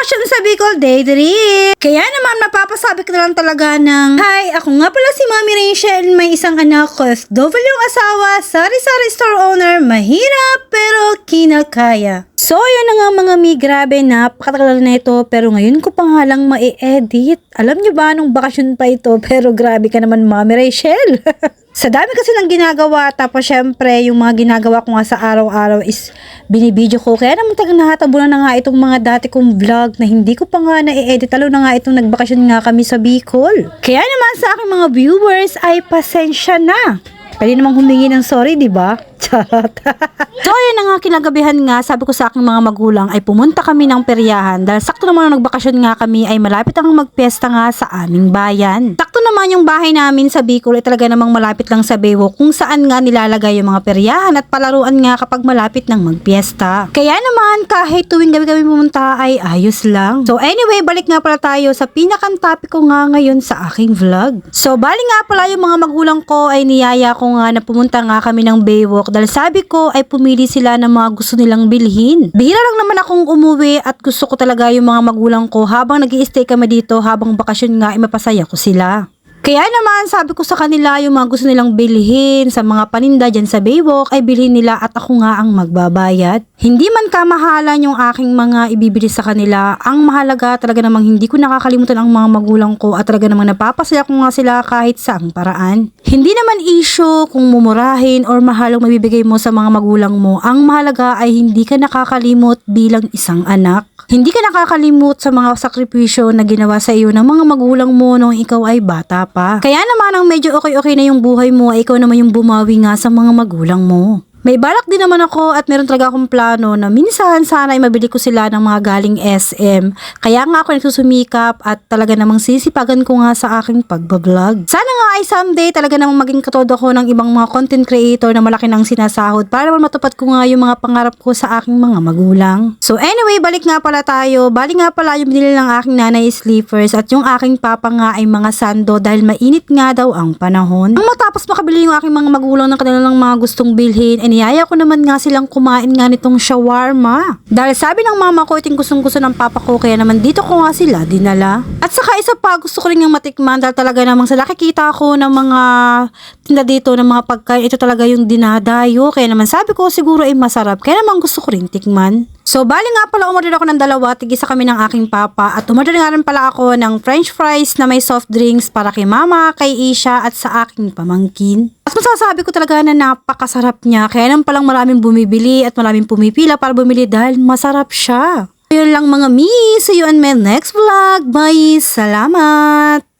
bakasyon sa Bicol Day Trip. Kaya naman mapapasabi ko na lang talaga ng, hi, ako nga pala si Mami Rachel, may isang anak ko, OFW yung asawa, sari-sari store owner, mahirap pero kinakaya. So, yun na nga mga mi, grabe, napakatagal na ito, pero ngayon ko pa nga lang ma-edit. Alam nyo ba, nung bakasyon pa ito, pero grabe ka naman, Mami Rachel. Sa dami kasi ng ginagawa, tapos syempre, yung mga ginagawa ko nga sa araw-araw is binibideo ko. Kaya naman tagang nahatabunan na nga itong mga dati kong vlog na hindi ko pa nga na-edit, lalo na nga itong nagbakasyon nga kami sa Bicol. Kaya naman sa aking mga viewers ay pasensya na. Pwede namang humingi ng sorry, di ba? Charot. So, yun na nga, kinagabihan nga, sabi ko sa aking mga magulang ay pumunta kami ng peryahan dahil sakto naman nung nagbakasyon nga kami ay malapit ang magpiesta nga sa aming bayan. Sakto naman yung bahay namin sa Bicol ay talaga namang malapit lang sa Baywalk kung saan nga nilalagay yung mga peryahan at palaruan nga kapag malapit ng magpiesta. Kaya naman, kahit tuwing gabi kami pumunta ay ayos lang. So anyway, balik nga pala tayo sa pinakang topic ko nga ngayon sa aking vlog. So bali nga pala yung mga magulang ko ay niyaya ko nga na pumunta nga kami ng Baywalk dahil sabi ko ay pumili sila ng mga gusto nilang bilhin. Bihira lang naman akong umuwi at gusto ko talaga yung mga magulang ko habang nag-i-stay kami dito habang bakasyon nga ay mapasaya ko sila. Kaya naman sabi ko sa kanila yung mga gusto nilang bilhin sa mga paninda dyan sa Baywalk ay bilhin nila at ako nga ang magbabayad. Hindi man kamahalan yung aking mga ibibili sa kanila, ang mahalaga talaga namang hindi ko nakakalimutan ang mga magulang ko at talaga namang napapasaya ko nga sila kahit saang paraan. Hindi naman issue kung mumurahin or mahal ang mabibigay mo sa mga magulang mo, ang mahalaga ay hindi ka nakakalimot bilang isang anak. Hindi ka nakakalimot sa mga sakripisyo na ginawa sa iyo ng mga magulang mo nung ikaw ay bata pa. Kaya naman ang medyo okay na yung buhay mo ay ikaw naman yung bumawi nga sa mga magulang mo. May balak din naman ako at meron talaga akong plano na minsan sana ay mabili ko sila ng mga galing SM. Kaya nga ako nagsusumikap at talaga namang sisipagan ko nga sa aking pagbablog. Sana nga ay someday talaga namang maging katod ako ng ibang mga content creator na malaki ng sinasahod para naman matupad ko nga yung mga pangarap ko sa aking mga magulang. So anyway, balik nga pala tayo. Bali nga pala yung binili ng aking nanay sleepers at yung aking papa nga ay mga sando dahil mainit nga daw ang panahon. Ang matapos makabili yung aking mga magulang ng kanilang mga gustong bilhin, niyaya ko naman nga silang kumain nga nitong shawarma. Dahil sabi ng mama ko, iting gustong-gusto ng papa ko, kaya naman dito ko nga sila dinala. At saka isa pa, gusto ko rin yung matikman dahil talaga namang sa nakikita ko ng mga tinda dito ng mga pagkain, ito talaga yung dinadayo. Kaya naman sabi ko, siguro ay masarap. Kaya naman gusto ko rin tikman. So, bali nga pala, umorder ako ng dalawa, tig-isa kami ng aking papa, at umorder nga rin pala ako ng french fries na may soft drinks para kay mama, kay Isha, at sa aking pamangkin. At masasabi ko talaga na napakasarap niya, kaya naman palang maraming bumibili at maraming pumipila para bumili dahil masarap siya. Yun lang mga mi, see you on my next vlog, bye, salamat!